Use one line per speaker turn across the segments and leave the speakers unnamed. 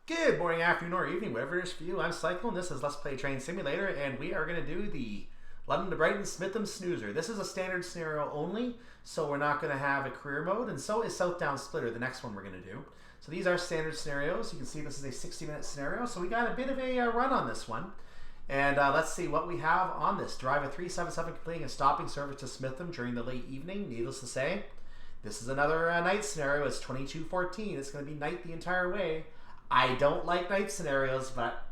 Good morning, afternoon, or evening, whatever it is for you. I'm Cycle, and this is Let's Play Train Simulator, and we are going to do the London to Brighton Smitham Snoozer. This is a standard scenario only, so we're not going to have a career mode, and so is Southdown Splitter, the next one we're going to do. So these are standard scenarios. You can see this is a 60-minute scenario, so we got a bit of a run on this one. And let's see what we have on this. Drive a 377 completing a stopping service to Smitham during the late evening. Needless to say, this is another night scenario. It's 22:14. It's going to be night the entire way. I don't like night scenarios, but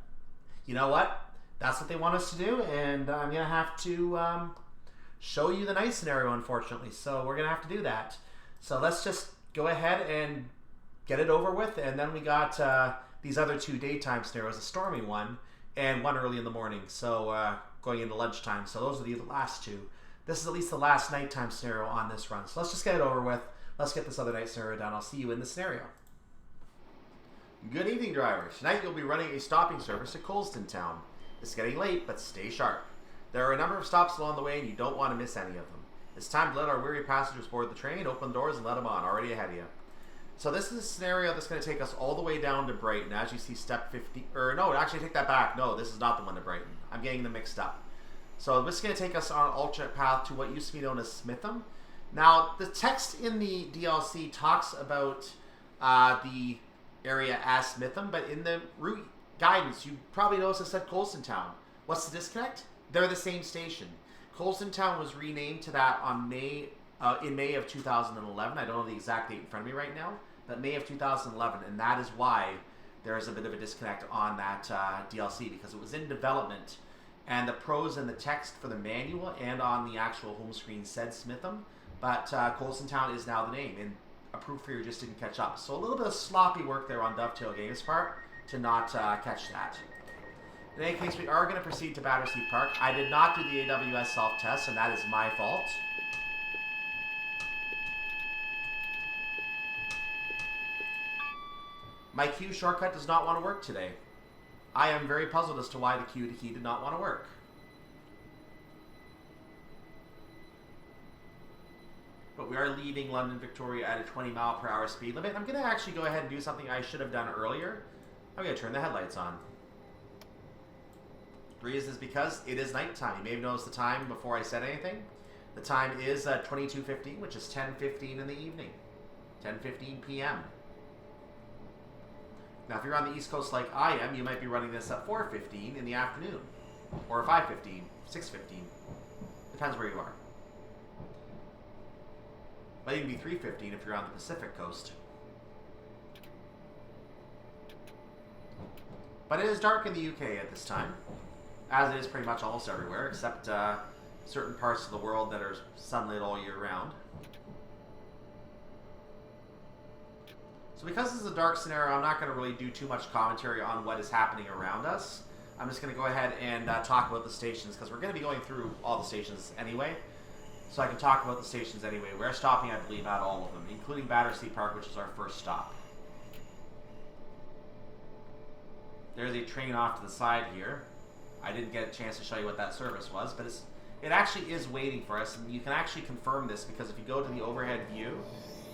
you know what? That's what they want us to do, and I'm going to have to show you the night scenario, unfortunately. So we're going to have to do that. So let's just go ahead and get it over with, and then we got these other two daytime scenarios, a stormy one and one early in the morning, so going into lunchtime. So those are the last two. This is at least the last nighttime scenario on this run. So let's just get it over with. Let's get this other night scenario done. I'll see you in the scenario. Good evening, drivers. Tonight you'll be running a stopping service to Coulsden Town. It's getting late, but stay sharp. There are a number of stops along the way, and you don't want to miss any of them. It's time to let our weary passengers board the train, open the doors, and let them on, already ahead of you. So this is a scenario that's going to take us all the way down to Brighton. As you see, step 50, or no, actually take that back. No, this is not the one to Brighton. I'm getting them mixed up. So this is going to take us on an alternate path to what used to be known as Smitham. Now, the text in the DLC talks about the area as Smitham, but in the route guidance, you probably noticed it said Coulsden Town. What's the disconnect? They're the same station. Coulsden Town was renamed to that on in May of 2011. I don't know the exact date in front of me right now, but May of 2011, and that is why there is a bit of a disconnect on that DLC, because it was in development, and the pros and the text for the manual and on the actual home screen said Smitham, but Coulsden Town is now the name, and a proofreader just didn't catch up. So a little bit of sloppy work there on Dovetail Games' part to not catch that. In any case, we are going to proceed to Battersea Park. I did not do the AWS self-test, and that is my fault. My Q shortcut does not want to work today. I am very puzzled as to why the Q to key did not want to work. But we are leaving Lonon Victoria at a 20-mile-per-hour speed limit. I'm going to actually go ahead and do something I should have done earlier. I'm going to turn the headlights on. The reason is because it is nighttime. You may have noticed the time before I said anything. The time is 22:15, which is 10:15 in the evening. 10:15 p.m. Now, if you're on the East Coast like I am, you might be running this at 4:15 in the afternoon. Or 5:15, 6:15. Depends where you are. Might even be 3:15 if you're on the Pacific coast. But it is dark in the UK at this time, as it is pretty much almost everywhere, except certain parts of the world that are sunlit all year round. So because this is a dark scenario, I'm not going to really do too much commentary on what is happening around us. I'm just going to go ahead and talk about the stations, because we're going to be going through all the stations anyway. So I can talk about the stations anyway. We're stopping, I believe, at all of them, including Battersea Park, which is our first stop. There's a train off to the side here. I didn't get a chance to show you what that service was, but it actually is waiting for us, and you can actually confirm this, because if you go to the overhead view,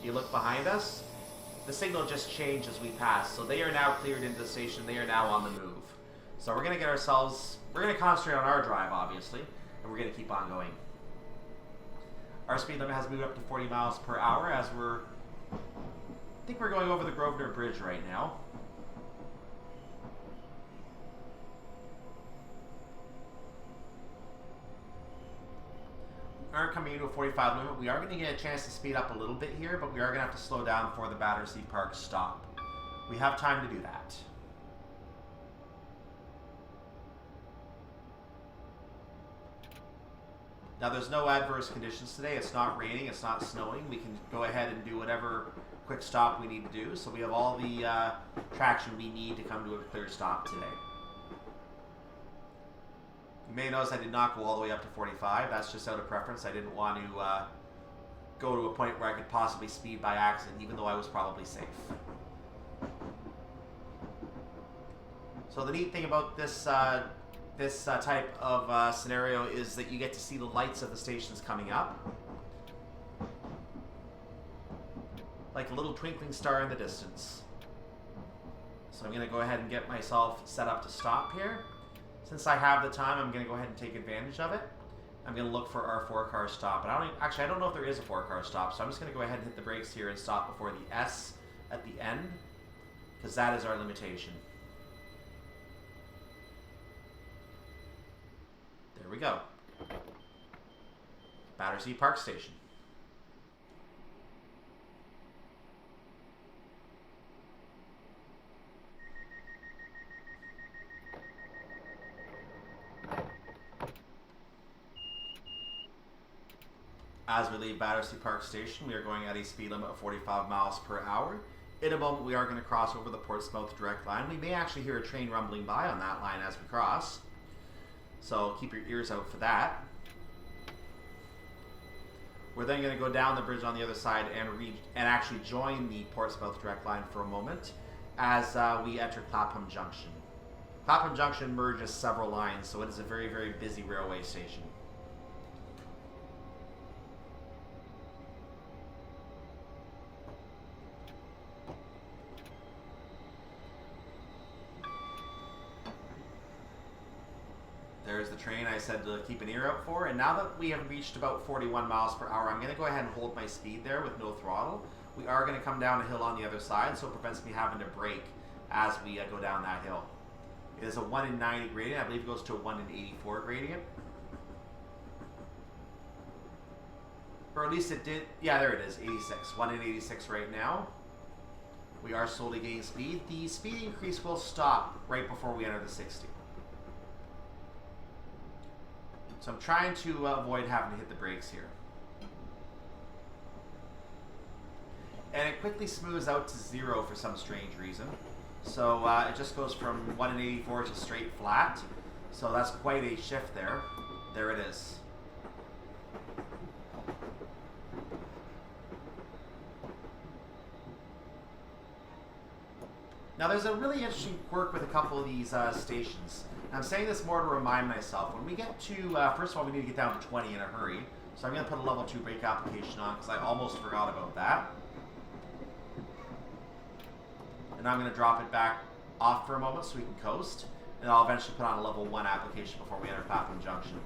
you look behind us, the signal just changed as we pass. So they are now cleared into the station. They are now on the move. So we're going to get ourselves, we're going to concentrate on our drive, obviously, and we're going to keep on going. Our speed limit has moved up to 40 miles per hour as I think we're going over the Grosvenor Bridge right now. We aren't coming into a 45 limit. We are going to get a chance to speed up a little bit here, but we are going to have to slow down for the Battersea Park stop. We have time to do that. Now, there's no adverse conditions today. It's not raining. It's not snowing. We can go ahead and do whatever quick stop we need to do. So we have all the traction we need to come to a clear stop today. You may notice I did not go all the way up to 45. That's just out of preference. I didn't want to go to a point where I could possibly speed by accident, even though I was probably safe. So the neat thing about this type of scenario is that you get to see the lights of the stations coming up. like a little twinkling star in the distance. So I'm going to go ahead and get myself set up to stop here. Since I have the time, I'm going to go ahead and take advantage of it. I'm going to look for our 4-car stop. And I don't know if there is a 4-car stop, so I'm just going to go ahead and hit the brakes here and stop before the S at the end, because that is our limitation. There we go. Battersea Park Station. As we leave Battersea Park Station, we are going at a speed limit of 45 miles per hour. In a moment, we are going to cross over the Portsmouth direct line. We may actually hear a train rumbling by on that line as we cross. So keep your ears out for that. We're then going to go down the bridge on the other side and actually join the Portsmouth direct line for a moment as we enter Clapham Junction. Clapham Junction merges several lines, so it is a very, very busy railway station. There's the train I said to keep an ear out for, and now that we have reached about 41 miles per hour, I'm going to go ahead and hold my speed there with no throttle. We are going to come down a hill on the other side, so it prevents me having to brake as we go down that hill. It is a 1 in 90 gradient. I believe it goes to a 1 in 84 gradient. Or at least it did. Yeah, there it is, 86. 1 in 86 right now. We are slowly gaining speed. The speed increase will stop right before we enter the 60. So I'm trying to avoid having to hit the brakes here. And it quickly smooths out to 0 for some strange reason. So it just goes from 1 in 84 to straight flat. So that's quite a shift there. There it is. Now there's a really interesting quirk with a couple of these stations. I'm saying this more to remind myself. When we get to, first of all, we need to get down to 20 in a hurry. So I'm going to put a level 2 brake application on because I almost forgot about that. And I'm going to drop it back off for a moment so we can coast. And I'll eventually put on a level 1 application before we enter Clapham Junction.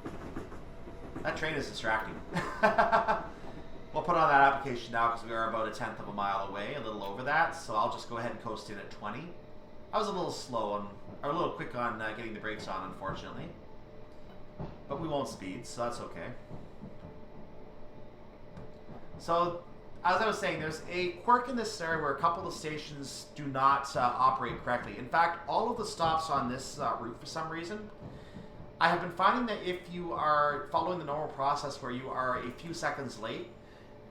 That train is distracting. We'll put on that application now because we are about 1/10 of a mile away, a little over that. So I'll just go ahead and coast in at 20. I was a little slow on, or a little quick on getting the brakes on, unfortunately. But we won't speed, so that's okay. So, as I was saying, there's a quirk in this scenario where a couple of stations do not operate correctly. In fact, all of the stops on this route, for some reason, I have been finding that if you are following the normal process where you are a few seconds late,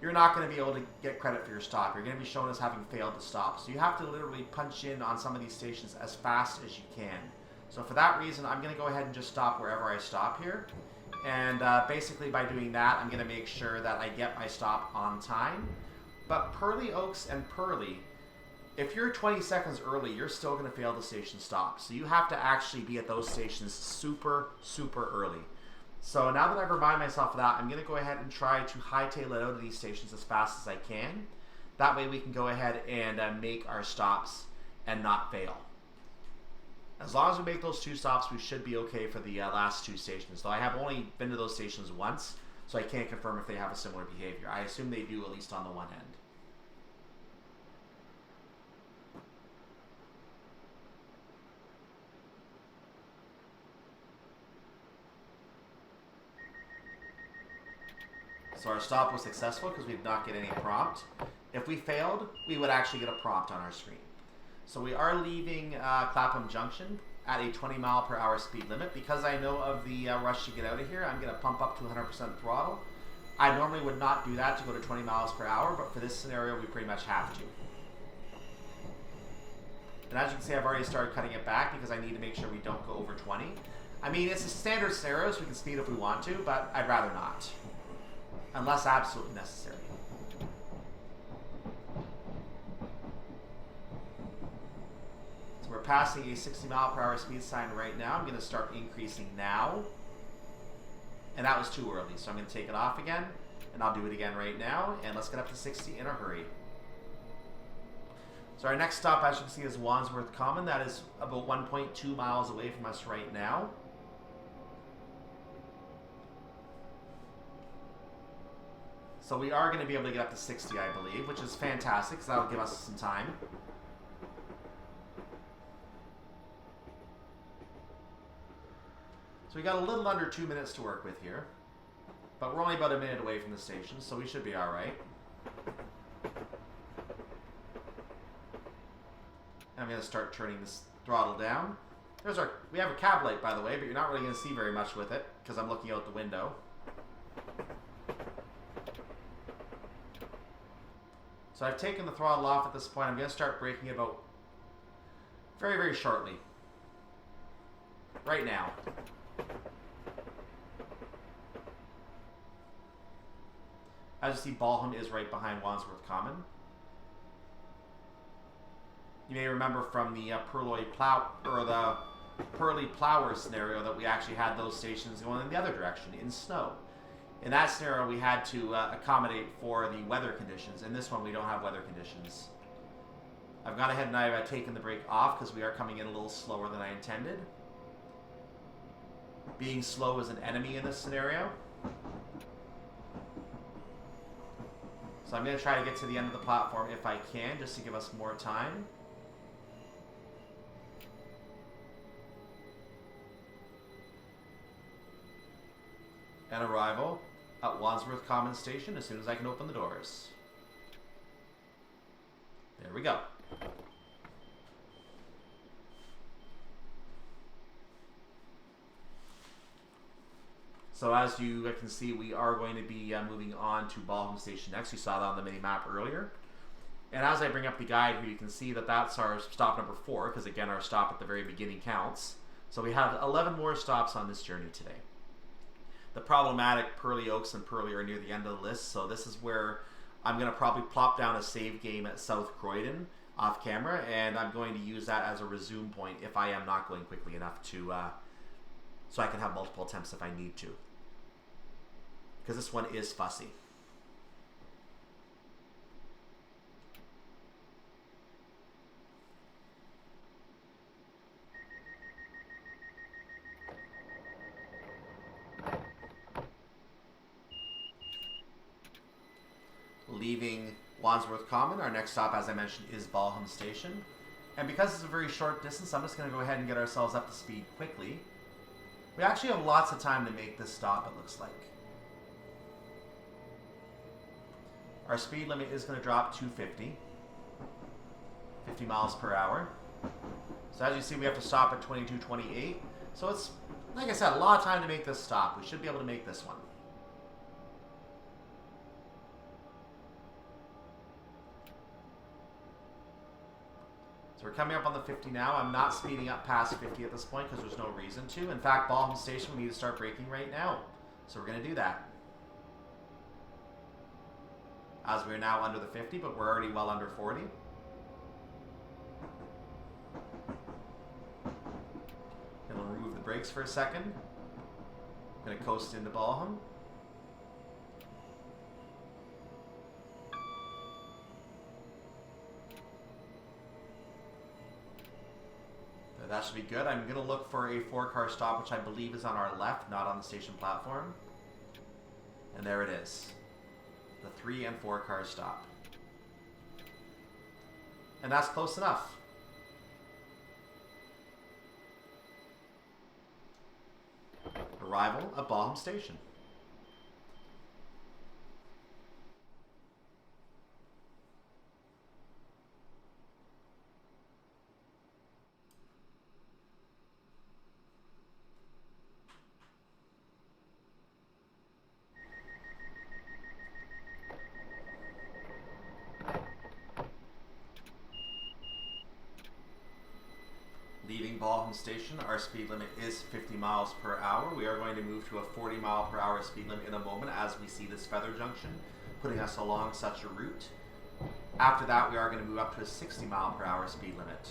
you're not going to be able to get credit for your stop. You're going to be shown as having failed to stop. So you have to literally punch in on some of these stations as fast as you can. So for that reason, I'm going to go ahead and just stop wherever I stop here. And basically by doing that, I'm going to make sure that I get my stop on time. But Purley, Oaks, and Purley, if you're 20 seconds early, you're still going to fail the station stop. So you have to actually be at those stations super, super early. So now that I've reminded myself of that, I'm going to go ahead and try to hightail it out of these stations as fast as I can. That way we can go ahead and make our stops and not fail. As long as we make those 2 stops, we should be okay for the last 2 stations. Though I have only been to those stations once, so I can't confirm if they have a similar behavior. I assume they do, at least on the one end. So our stop was successful because we did not get any prompt. If we failed, we would actually get a prompt on our screen. So we are leaving Clapham Junction at a 20 mile per hour speed limit. Because I know of the rush to get out of here, I'm going to pump up to 100% throttle. I normally would not do that to go to 20 miles per hour, but for this scenario, we pretty much have to. And as you can see, I've already started cutting it back because I need to make sure we don't go over 20. I mean, it's a standard scenario, so we can speed if we want to, but I'd rather not. Unless absolutely necessary. So we're passing a 60 mile per hour speed sign right now. I'm going to start increasing now. And that was too early, so I'm going to take it off again. And I'll do it again right now. And let's get up to 60 in a hurry. So our next stop, as you can see, is Wandsworth Common. That is about 1.2 miles away from us right now. So we are going to be able to get up to 60, I believe, which is fantastic, because that'll give us some time. So we got a little under 2 minutes to work with here. But we're only about a minute away from the station, so we should be alright. I'm going to start turning this throttle down. We have a cab light, by the way, but you're not really going to see very much with it, because I'm looking out the window. So I've taken the throttle off at this point. I'm going to start braking about very, very shortly. Right now. As you see, Balham is right behind Wandsworth Common. You may remember from the Purley Plower scenario that we actually had those stations going in the other direction, in snow. In that scenario, we had to accommodate for the weather conditions. In this one, we don't have weather conditions. I've gone ahead and I've taken the brake off because we are coming in a little slower than I intended. Being slow is an enemy in this scenario. So I'm going to try to get to the end of the platform if I can, just to give us more time. And arrival at Wandsworth Common Station as soon as I can open the doors. There we go. So as you can see, we are going to be moving on to Balham Station next. You saw that on the mini-map earlier. And as I bring up the guide here, you can see that that's our stop number 4, because again, our stop at the very beginning counts. So we have 11 more stops on this journey today. The problematic Purley Oaks and Purley are near the end of the list, so this is where I'm going to probably plop down a save game at South Croydon off camera, and I'm going to use that as a resume point if I am not going quickly enough to, so I can have multiple attempts if I need to. Because this one is fussy. Leaving Wandsworth Common, our next stop, as I mentioned, is Balham Station. And because it's a very short distance, I'm just going to go ahead and get ourselves up to speed quickly. We actually have lots of time to make this stop, it looks like. Our speed limit is going to drop to 50 miles per hour. So as you see, we have to stop at 22:28. So it's, like I said, a lot of time to make this stop. We should be able to make this one. So we're coming up on the 50 now. I'm not speeding up past 50 at this point because there's no reason to. In fact, Balham Station, we need to start braking right now. So we're going to do that. As we're now under the 50, but we're already well under 40. Gonna remove the brakes for a second. Gonna coast into Balham. That should be good. I'm gonna look for a 4-car stop, which I believe is on our left, not on the station platform. And there it is. The 3 and 4-car stop. And that's close enough. Arrival at Balham Station. Leaving Balham Station, our speed limit is 50 miles per hour. We are going to move to a 40 mile per hour speed limit in a moment as we see this feather junction putting us along such a route. After that, we are going to move up to a 60 mile per hour speed limit.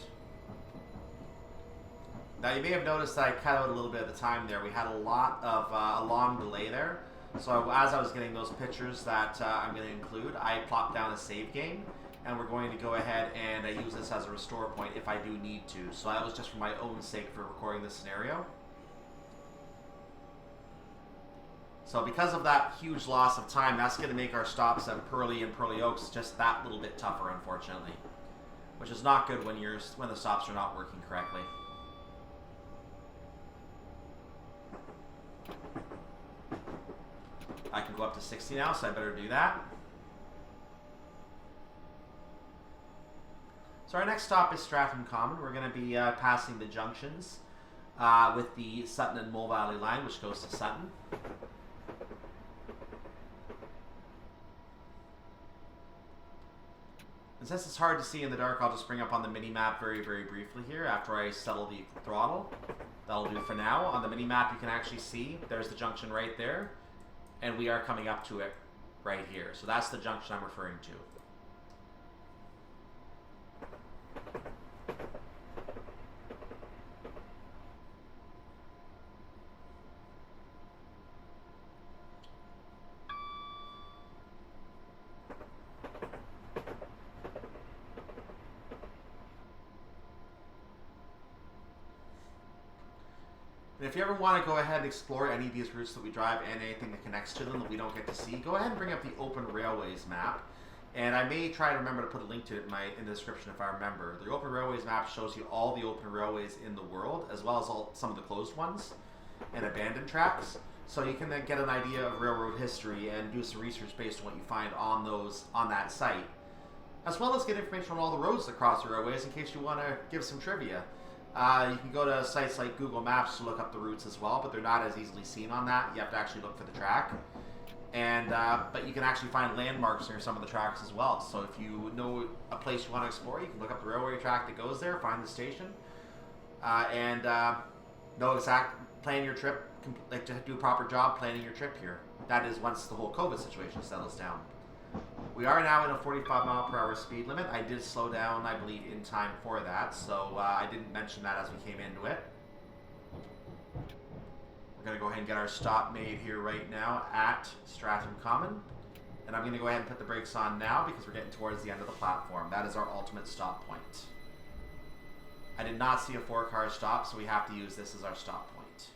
Now you may have noticed that I cut out a little bit of the time there. We had a lot of a long delay there. So as I was getting those pictures that I'm going to include, I plopped down a save game. and we're going to go ahead and use this as a restore point if I do need to. So that was just for my own sake for recording this scenario. So because of that huge loss of time, that's going to make our stops at Purley and Purley Oaks just that little bit tougher, unfortunately. Which is not good when the stops are not working correctly. I can go up to 60 now, so I better do that. So our next stop is Stratham Common. We're going to be passing the junctions with the Sutton and Mole Valley line, which goes to Sutton. And since it's hard to see in the dark, I'll just bring up on the mini-map very, very briefly here after I settle the throttle. That'll do for now. On the mini-map, you can actually see there's the junction right there, and we are coming up to it right here. So that's the junction I'm referring to. And if you ever want to go ahead and explore any of these routes that we drive and anything that connects to them that we don't get to see, go ahead and bring up the Open Railways map. And I may try to remember to put a link to it in the description if I remember. The Open Railways map shows you all the open railways in the world, as well as some of the closed ones and abandoned tracks. So you can then get an idea of railroad history and do some research based on what you find on that site. As well as get information on all the roads that cross the railways in case you want to give some trivia. You can go to sites like Google Maps to look up the routes as well, but they're not as easily seen on that. You have to actually look for the track. And but you can actually find landmarks near some of the tracks as well. So if you know a place you want to explore, you can look up the railway track that goes there, find the station, and know plan your trip, like to do a proper job planning your trip here. That is once the whole COVID situation settles down. We are now in a 45-mile-per-hour speed limit. I did slow down, I believe, in time for that, so I didn't mention that as we came into it. We're going to go ahead and get our stop made here right now at Stratham Common. And I'm going to go ahead and put the brakes on now because we're getting towards the end of the platform. That is our ultimate stop point. I did not see a 4-car stop, so we have to use this as our stop point.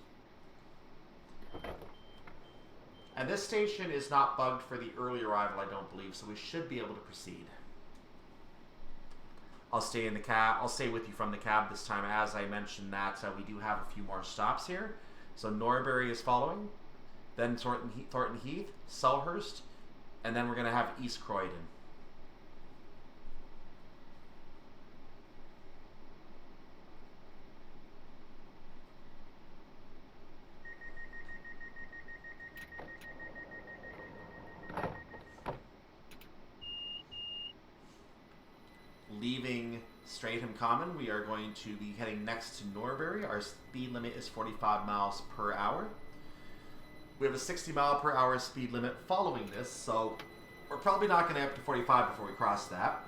And this station is not bugged for the early arrival, I don't believe, so we should be able to proceed. I'll stay in the cab. I'll stay with you from the cab this time, as I mentioned that we do have a few more stops here. So Norbury is following, then Thornton Heath, Selhurst, and then we're going to have East Croydon. Leaving Straetham Common, we are going to be heading next to Norbury. Our speed limit is 45 miles per hour. We have a 60-mile-per-hour speed limit following this, so we're probably not going to get up to 45 before we cross that.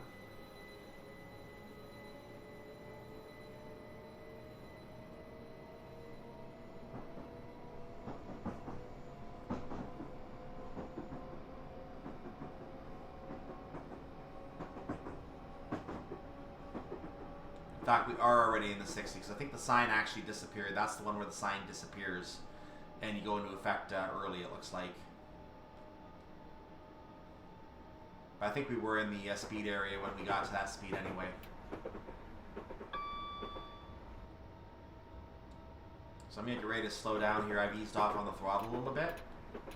In fact, we are already in the 60s. I think the sign actually disappeared. That's the one where the sign disappears and you go into effect early, it looks like. But I think we were in the speed area when we got to that speed anyway. So I'm going to get ready to slow down here. I've eased off on the throttle a little bit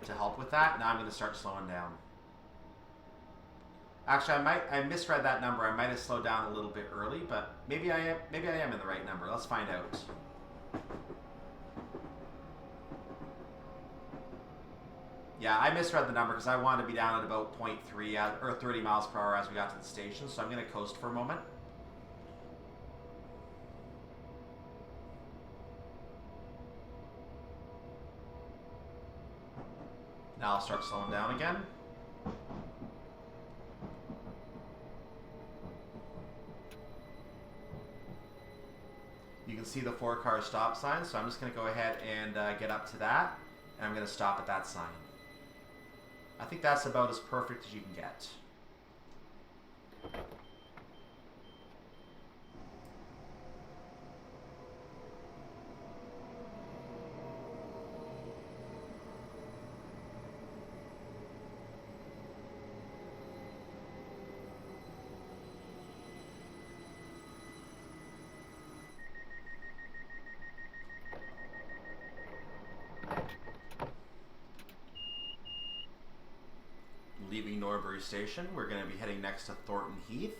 to help with that. Now I'm going to start slowing down. Actually, I misread that number. I might have slowed down a little bit early, but maybe I am in the right number. Let's find out. Yeah, I misread the number because I wanted to be down at about 0.3 or 30 miles per hour as we got to the station, so I'm going to coast for a moment. Now I'll start slowing down again. You can see the 4-car stop sign, so I'm just going to go ahead and get up to that, and I'm going to stop at that sign. I think that's about as perfect as you can get. Leaving Norbury Station, we're going to be heading next to Thornton Heath,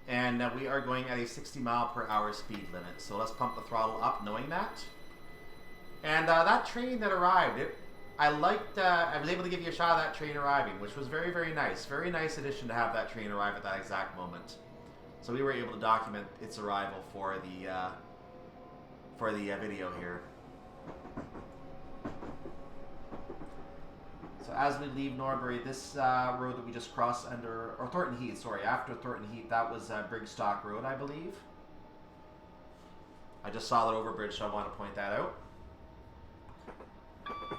and we are going at a 60-mile-per-hour speed limit. So let's pump the throttle up, knowing that. And that train that arrived, I liked. I was able to give you a shot of that train arriving, which was very, very nice. Very nice addition to have that train arrive at that exact moment. So we were able to document its arrival for the video here. So as we leave Norbury, this road that we just crossed or Thornton Heath, sorry, after Thornton Heath, that was Brigstock Road, I believe. I just saw that overbridge, so I want to point that out.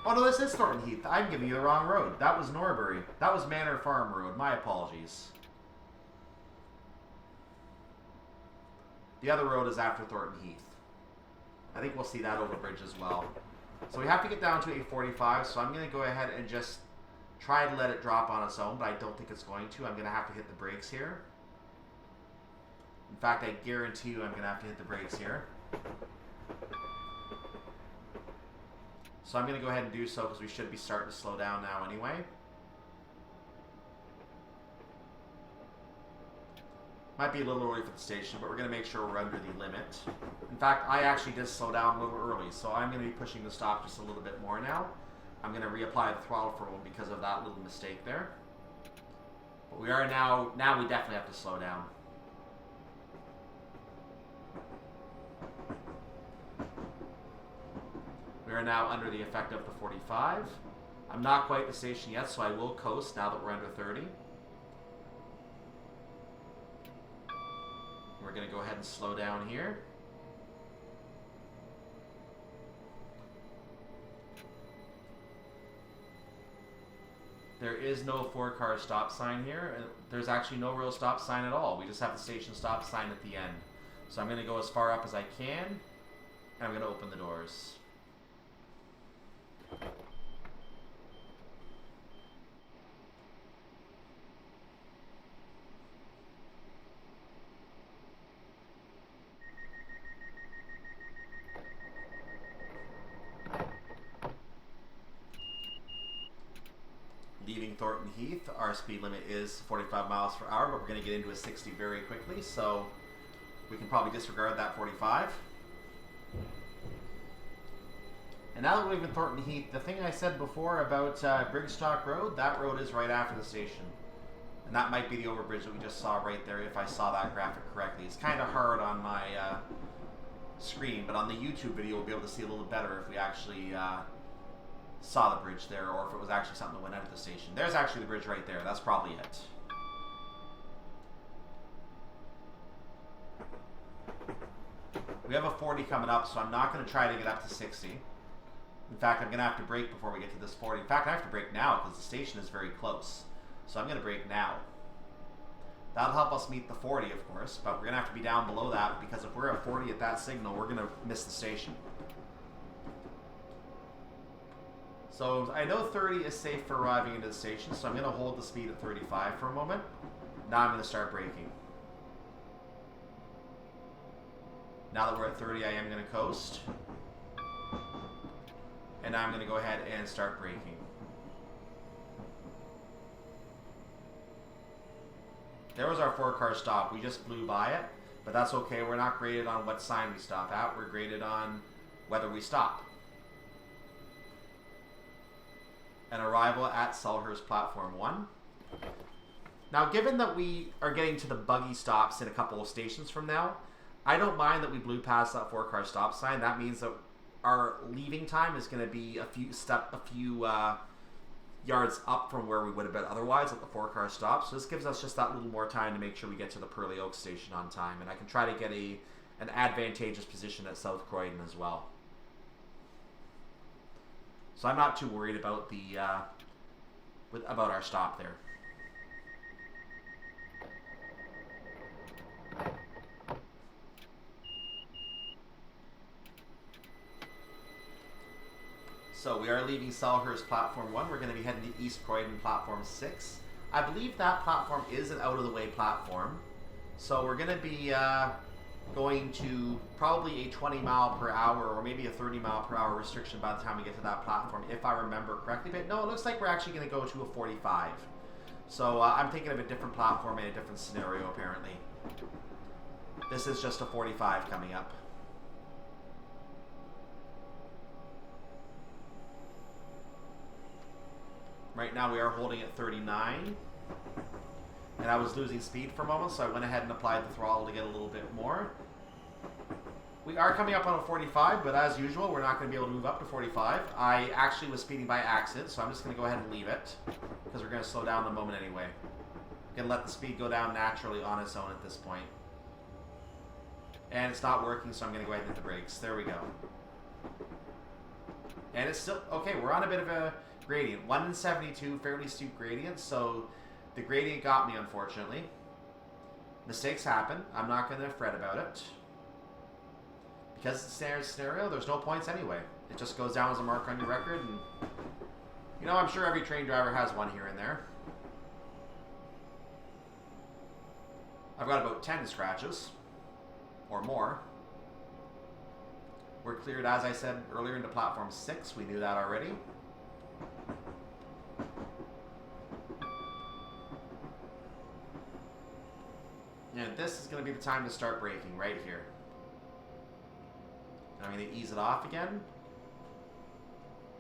Oh no, this is Thornton Heath. I'm giving you the wrong road. That was Norbury. That was Manor Farm Road. My apologies. The other road is after Thornton Heath. I think we'll see that overbridge as well. So we have to get down to 845, so I'm going to go ahead and just try to let it drop on its own, but I don't think it's going to. I'm going to have to hit the brakes here. In fact, I guarantee you I'm going to have to hit the brakes here. So I'm going to go ahead and do so because we should be starting to slow down now anyway. Might be a little early for the station, but we're going to make sure we're under the limit. In fact, I actually did slow down a little early, so I'm going to be pushing the stop just a little bit more now. I'm going to reapply the throttle for one because of that little mistake there. But we are now we definitely have to slow down. We are now under the effect of the 45. I'm not quite at the station yet, so I will coast now that we're under 30. We're going to go ahead and slow down here. There is no 4-car stop sign here. There's actually no real stop sign at all. We just have the station stop sign at the end. So I'm going to go as far up as I can, and I'm going to open the doors. Leaving Thornton Heath, our speed limit is 45 miles per hour, but we're going to get into a 60 very quickly, so we can probably disregard that 45. And now that we're leaving Thornton Heath, the thing I said before about Brigstock Road, that road is right after the station. And that might be the overbridge that we just saw right there if I saw that graphic correctly. It's kind of hard on my screen, but on the YouTube video we'll be able to see a little better if we actually saw the bridge there, or if it was actually something that went out of the station. There's actually the bridge right there. That's probably it. We have a 40 coming up, so I'm not going to try to get up to 60. In fact, I'm going to have to brake before we get to this 40. In fact, I have to brake now because the station is very close. So I'm going to brake now. That'll help us meet the 40, of course, but we're going to have to be down below that because if we're at 40 at that signal, we're going to miss the station. So I know 30 is safe for arriving into the station, so I'm going to hold the speed at 35 for a moment. Now I'm going to start braking. Now that we're at 30, I am going to coast. And now I'm going to go ahead and start braking. There was our 4-car stop. We just blew by it, but that's okay. We're not graded on what sign we stop at. We're graded on whether we stop. An arrival at Selhurst Platform 1. Now, given that we are getting to the buggy stops in a couple of stations from now, I don't mind that we blew past that 4-car stop sign. That means that our leaving time is going to be a few yards up from where we would have been otherwise at the 4-car stop. So this gives us just that little more time to make sure we get to the Purley Oak station on time, and I can try to get an advantageous position at South Croydon as well. So I'm not too worried about about our stop there. So we are leaving Selhurst platform 1. We're going to be heading to East Croydon platform 6. I believe that platform is an out-of-the-way platform. So we're going to be going to probably a 20 mile per hour or maybe a 30 mile per hour restriction by the time we get to that platform, if I remember correctly. But no, it looks like we're actually going to go to a 45. So I'm thinking of a different platform in a different scenario, apparently. This is just a 45 coming up. Right now we are holding at 39. And I was losing speed for a moment, so I went ahead and applied the throttle to get a little bit more. We are coming up on a 45, but as usual, we're not going to be able to move up to 45. I actually was speeding by accident, so I'm just going to go ahead and leave it, because we're going to slow down the moment anyway. Going to let the speed go down naturally on its own at this point. And it's not working, so I'm going to go ahead and hit the brakes. There we go. And it's still... Okay, we're on a bit of a gradient. 1 in 72, fairly steep gradient, so... The gradient got me, unfortunately. Mistakes happen. I'm not going to fret about it. Because it's a standard scenario, there's no points anyway. It just goes down as a mark on your record. And, you know, I'm sure every train driver has one here and there. I've got about 10 scratches. Or more. We're cleared, as I said earlier, into platform 6. We knew that already. And this is going to be the time to start braking right here. I'm going to ease it off again.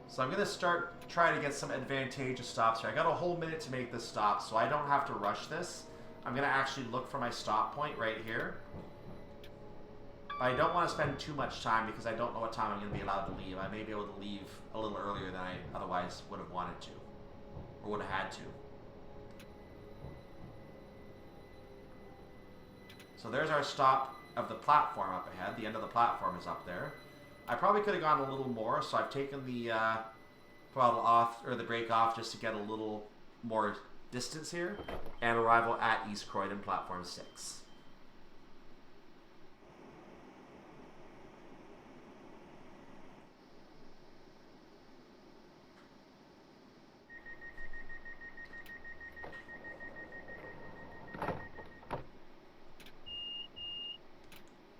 So I'm going to try to get some advantageous stops here. I got a whole minute to make this stop, so I don't have to rush this. I'm going to actually look for my stop point right here. But I don't want to spend too much time because I don't know what time I'm going to be allowed to leave. I may be able to leave a little earlier than I otherwise would have wanted to. Or would have had to. So there's our stop of the platform up ahead. The end of the platform is up there. I probably could have gone a little more, so I've taken the throttle off, or the brake off, just to get a little more distance here. And arrival at East Croydon, platform 6.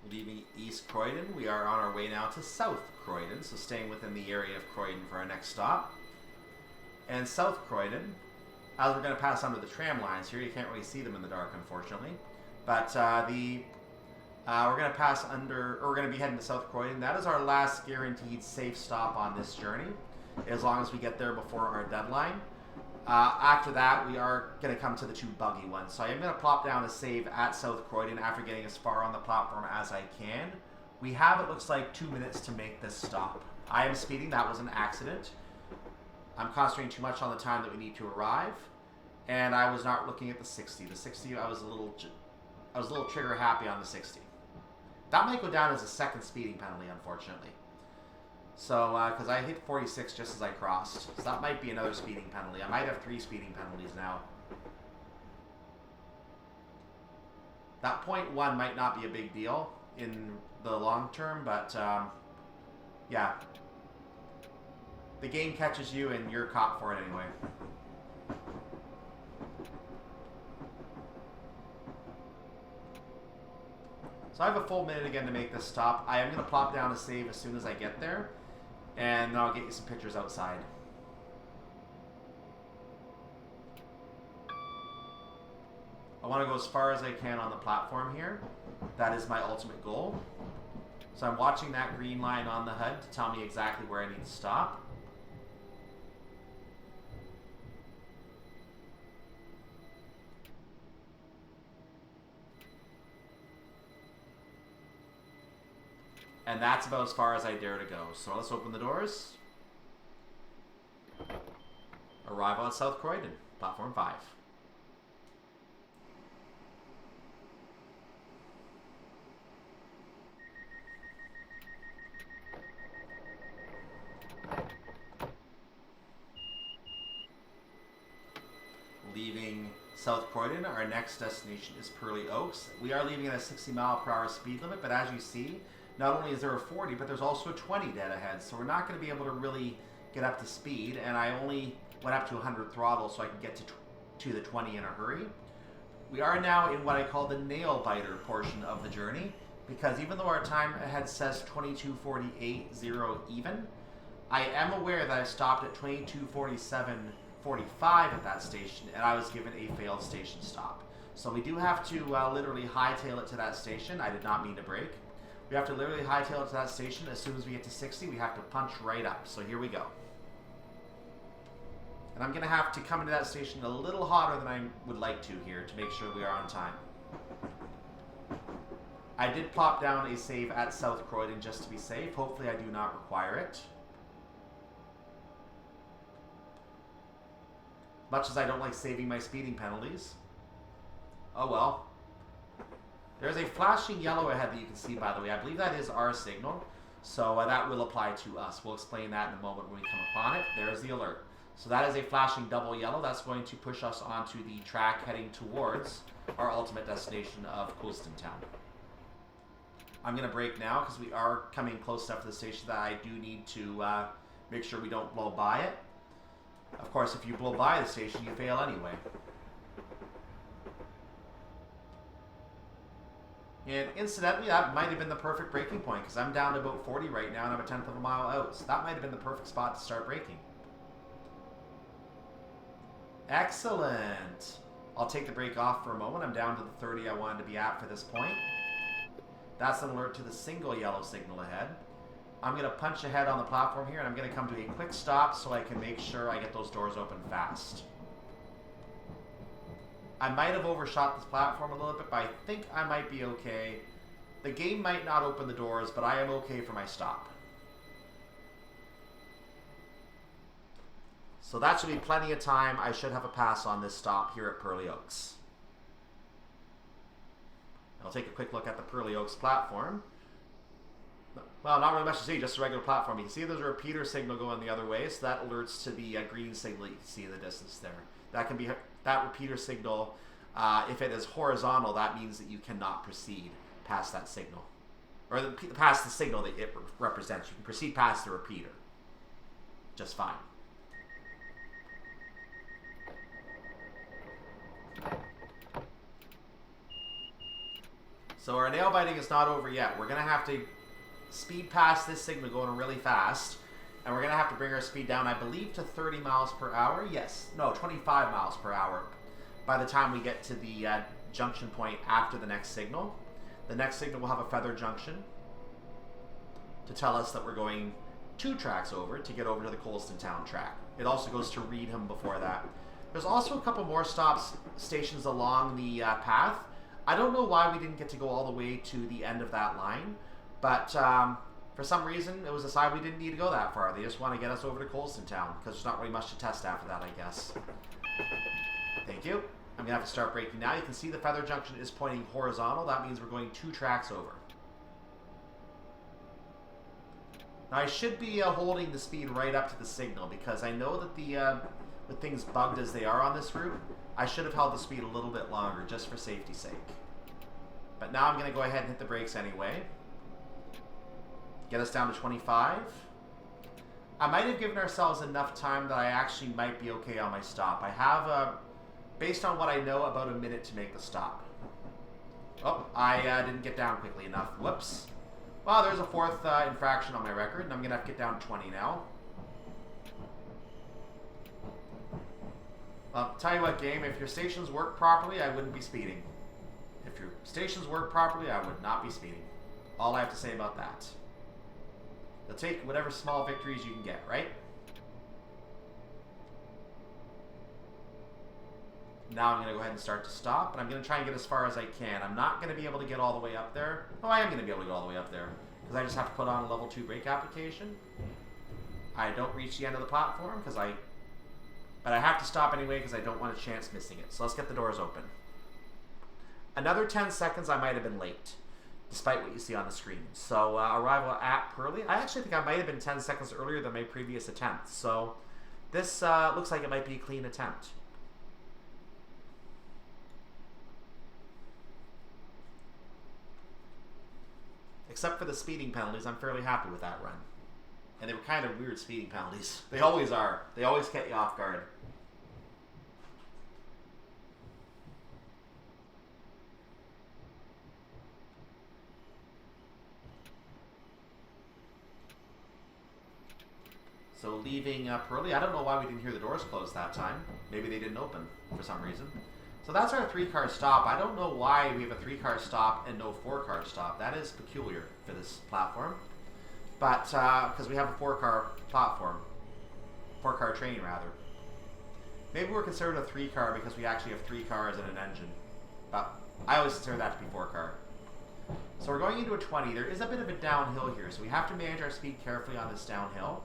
Leaving East Croydon, we are on our way now to South Croydon, so staying within the area of Croydon for our next stop. And South Croydon, as we're going to pass under the tram lines here, you can't really see them in the dark, unfortunately. But we're going to pass under, or we're going to be heading to South Croydon. That is our last guaranteed safe stop on this journey, as long as we get there before our deadline. After that, we are going to come to the 2 buggy ones. So I am going to plop down a save at South Croydon after getting as far on the platform as I can. We have, it looks like, 2 minutes to make this stop. I am speeding. That was an accident. I'm concentrating too much on the time that we need to arrive. And I was not looking at the 60. The 60, I was a little trigger happy on the 60. That might go down as a second speeding penalty, unfortunately. So, because I hit 46 just as I crossed. So that might be another speeding penalty. I might have 3 speeding penalties now. That .1 might not be a big deal in the long term, but, yeah. The game catches you and you're caught for it anyway. So I have a full minute again to make this stop. I am going to plop down a save as soon as I get there. And then I'll get you some pictures outside. I want to go as far as I can on the platform here. That is my ultimate goal. So I'm watching that green line on the HUD to tell me exactly where I need to stop. And that's about as far as I dare to go. So let's open the doors. Arrival at South Croydon, platform 5. Leaving South Croydon, our next destination is Purley Oaks. We are leaving at a 60 mile per hour speed limit, but as you see, not only is there a 40, but there's also a 20 dead ahead, so we're not going to be able to really get up to speed, and I only went up to 100 throttle so I could get to the 20 in a hurry. We are now in what I call the nail biter portion of the journey, because even though our time ahead says 22:48.0 even, I am aware that I stopped at 22:47.45 at that station, and I was given a failed station stop. So we do have to literally hightail it to that station. I did not mean to brake. We have to literally hightail it to that station. As soon as we get to 60, we have to punch right up. So here we go. And I'm going to have to come into that station a little hotter than I would like to here to make sure we are on time. I did plop down a save at South Croydon just to be safe. Hopefully I do not require it. Much as I don't like saving my speeding penalties. Oh well. There's a flashing yellow ahead that you can see, by the way. I believe that is our signal. So that will apply to us. We'll explain that in a moment when we come upon it. There's the alert. So that is a flashing double yellow. That's going to push us onto the track heading towards our ultimate destination of Coulsden Town. I'm going to brake now because we are coming close enough to the station that I do need to make sure we don't blow by it. Of course, if you blow by the station, you fail anyway. And incidentally, that might have been the perfect braking point because I'm down to about 40 right now and I'm a tenth of a mile out. So that might have been the perfect spot to start braking. Excellent. I'll take the brake off for a moment. I'm down to the 30 I wanted to be at for this point. That's an alert to the single yellow signal ahead. I'm going to punch ahead on the platform here and I'm going to come to a quick stop so I can make sure I get those doors open fast. I might have overshot this platform a little bit, but I think I might be okay. The game might not open the doors, but I am okay for my stop. So that should be plenty of time. I should have a pass on this stop here at Purley Oaks. I'll take a quick look at the Purley Oaks platform. Well, not really much to see, just a regular platform. You can see there's a repeater signal going the other way, so that alerts to the green signal you can see in the distance there. That can be that repeater signal. If it is horizontal, that means that you cannot proceed past that signal, or past the signal that it represents. You can proceed past the repeater just fine. So our nail biting is not over yet. We're going to have to speed past this signal going really fast. And we're going to have to bring our speed down, I believe, to 30 miles per hour. Yes. No, 25 miles per hour by the time we get to the junction point after the next signal. The next signal will have a feather junction to tell us that we're going 2 tracks over to get over to the Coulsden Town track. It also goes to Reedham before that. There's also a couple more stations along the path. I don't know why we didn't get to go all the way to the end of that line, but for some reason it was decided we didn't need to go that far. They just want to get us over to Coulsden Town because there's not really much to test after that, I guess. Thank you. I'm going to have to start braking now. You can see the feather junction is pointing horizontal. That means we're going 2 tracks over. Now I should be holding the speed right up to the signal because I know that with things bugged as they are on this route, I should have held the speed a little bit longer just for safety's sake. But now I'm going to go ahead and hit the brakes anyway. Get us down to 25. I might have given ourselves enough time that I actually might be okay on my stop. I have, based on what I know, about a minute to make the stop. Oh, I didn't get down quickly enough. Whoops. Well, there's a 4th infraction on my record, and I'm going to have to get down to 20 now. Well, tell you what, game, if your stations work properly, I wouldn't be speeding. If your stations work properly, I would not be speeding. All I have to say about that. You'll take whatever small victories you can get, right? Now I'm going to go ahead and start to stop, and I'm going to try and get as far as I can. I'm not going to be able to get all the way up there. Oh, I am going to be able to go all the way up there, because I just have to put on a level 2 brake application. I don't reach the end of the platform, but I have to stop anyway because I don't want a chance missing it. So let's get the doors open. Another 10 seconds I might have been late, despite what you see on the screen. So arrival at Purley. I actually think I might have been 10 seconds earlier than my previous attempt. So this looks like it might be a clean attempt. Except for the speeding penalties, I'm fairly happy with that run. And they were kind of weird speeding penalties. They always are. They always get you off guard. So leaving Purley, I don't know why we didn't hear the doors close that time. Maybe they didn't open for some reason. So that's our 3-car stop. I don't know why we have a 3-car stop and no 4-car stop. That is peculiar for this platform. But, because we have a 4-car platform. 4-car train, rather. Maybe we're considered a 3-car because we actually have 3 cars and an engine. But I always consider that to be 4-car. So we're going into a 20. There is a bit of a downhill here, so we have to manage our speed carefully on this downhill.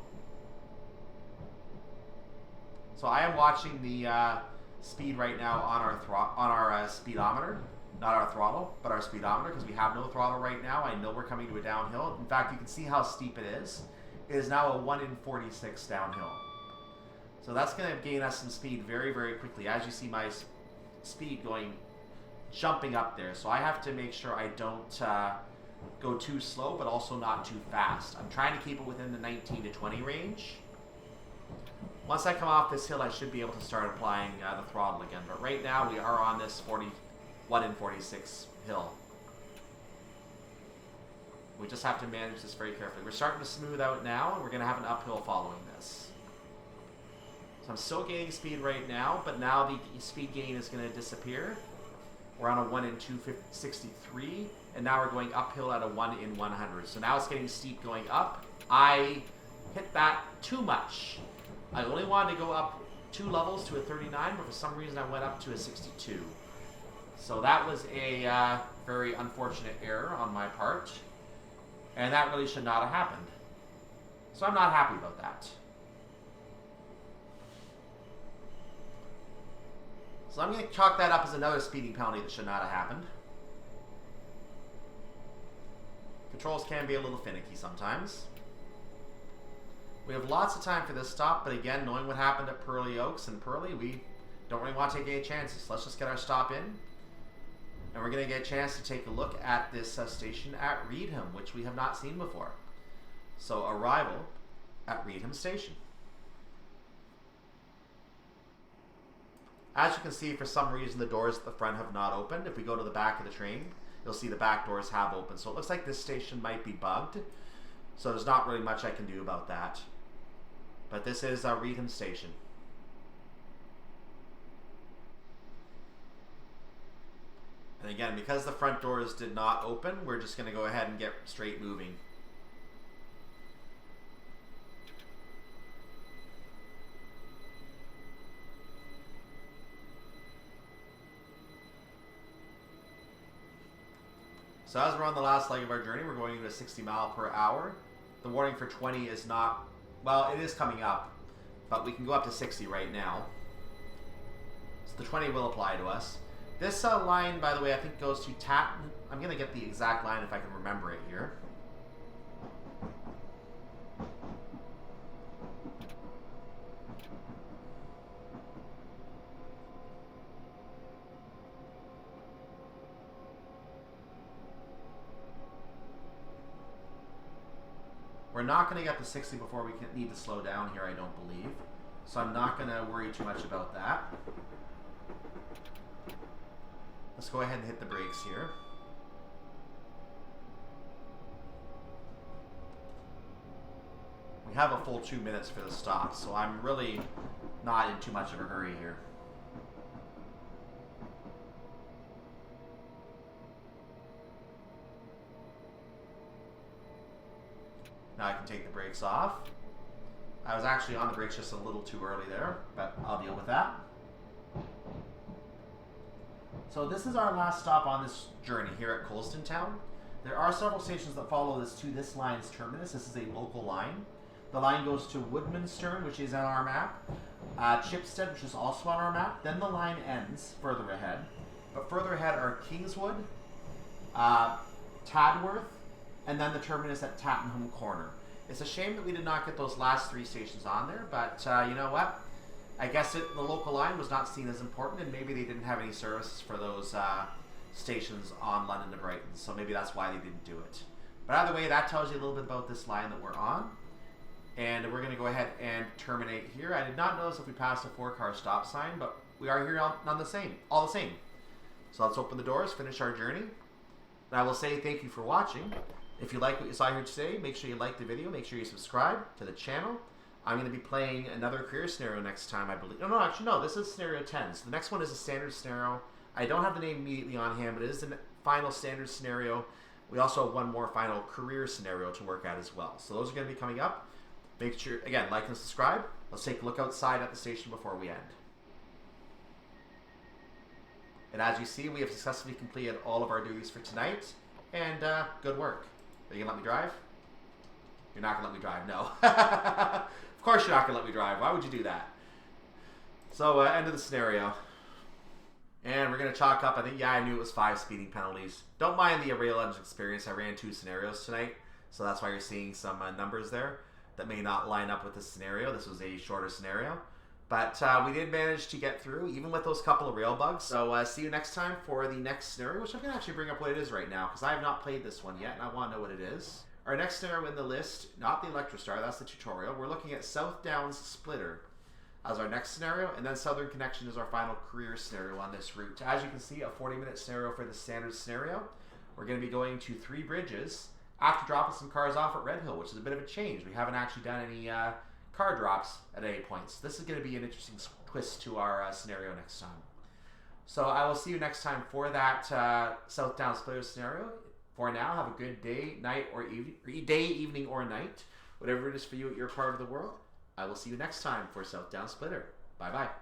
So I am watching the speed right now on our speedometer. Not our throttle, but our speedometer, because we have no throttle right now. I know we're coming to a downhill. In fact, you can see how steep it is. It is now a 1 in 46 downhill. So that's going to gain us some speed very, very quickly. As you see my speed jumping up there. So I have to make sure I don't go too slow, but also not too fast. I'm trying to keep it within the 19 to 20 range. Once I come off this hill, I should be able to start applying the throttle again. But right now, we are on this 1 in 46 hill. We just have to manage this very carefully. We're starting to smooth out now, and we're going to have an uphill following this. So I'm still gaining speed right now, but now the speed gain is going to disappear. We're on a 1 in 263, and now we're going uphill at a 1 in 100. So now it's getting steep going up. I hit that too much. I only wanted to go up 2 levels to a 39, but for some reason I went up to a 62. So that was a very unfortunate error on my part. And that really should not have happened. So I'm not happy about that. So I'm going to chalk that up as another speeding penalty that should not have happened. Controls can be a little finicky sometimes. We have lots of time for this stop, but again, knowing what happened at Purley Oaks and Purley, we don't really want to take any chances. Let's just get our stop in. And we're going to get a chance to take a look at this station at Reedham, which we have not seen before. So, arrival at Reedham Station. As you can see, for some reason, the doors at the front have not opened. If we go to the back of the train, you'll see the back doors have opened. So it looks like this station might be bugged. So there's not really much I can do about that. But this is Reedham Station. And again, because the front doors did not open, we're just going to go ahead and get straight moving. So as we're on the last leg of our journey, we're going into 60 mph. The warning for 20 is not, well, it is coming up, but we can go up to 60 right now. So the 20 will apply to us. This line, by the way, I think goes to Tatton. I'm going to get the exact line if I can remember it here. We're not going to get to 60 before we need to slow down here, I don't believe. So I'm not going to worry too much about that. Let's go ahead and hit the brakes here. We have a full 2 minutes for the stop, so I'm really not in too much of a hurry here. Now I can take the brakes off. I was actually on the brakes just a little too early there, but I'll deal with that. So this is our last stop on this journey here at Coulsden Town. There are several stations that follow this to this line's terminus. This is a local line. The line goes to Woodmansterne, which is on our map, Chipstead, which is also on our map. Then the line ends further ahead. But further ahead are Kingswood, Tadworth, and then the terminus at Tattenham Corner. It's a shame that we did not get those last 3 stations on there, but you know what? I guess the local line was not seen as important, and maybe they didn't have any services for those stations on London to Brighton, so maybe that's why they didn't do it. But either way, that tells you a little bit about this line that we're on. And we're going to go ahead and terminate here. I did not notice if we passed a 4-car stop sign, but we are here all the same. So let's open the doors, finish our journey. And I will say thank you for watching. If you like what you saw here today, make sure you like the video. Make sure you subscribe to the channel. I'm going to be playing another career scenario next time, I believe. No, actually, no. This is scenario 10. So the next one is a standard scenario. I don't have the name immediately on hand, but it is the final standard scenario. We also have one more final career scenario to work at as well. So those are going to be coming up. Make sure, again, like and subscribe. Let's take a look outside at the station before we end. And as you see, we have successfully completed all of our duties for tonight. And good work. Are you going to let me drive? You're not going to let me drive, no. Of course you're not going to let me drive. Why would you do that? So, end of the scenario. And we're going to chalk up, I think, yeah, I knew it was 5 speeding penalties. Don't mind the rail engine experience. I ran 2 scenarios tonight. So that's why you're seeing some numbers there that may not line up with this scenario. This was a shorter scenario. But we did manage to get through, even with those couple of rail bugs. So see you next time for the next scenario, which I'm going to actually bring up what it is right now, because I have not played this one yet, and I want to know what it is. Our next scenario in the list, not the Electrostar, that's the tutorial. We're looking at South Downs Splitter as our next scenario, and then Southern Connection is our final career scenario on this route. As you can see, a 40-minute scenario for the standard scenario. We're going to be going to 3 bridges after dropping some cars off at Red Hill, which is a bit of a change. We haven't actually done any car drops at any points. This is going to be an interesting twist to our scenario next time. So I will see you next time for that South Downs Splitter scenario. For now, have a good day, night, or evening, or night. Whatever it is for you at your part of the world. I will see you next time for South Downs Splitter. Bye-bye.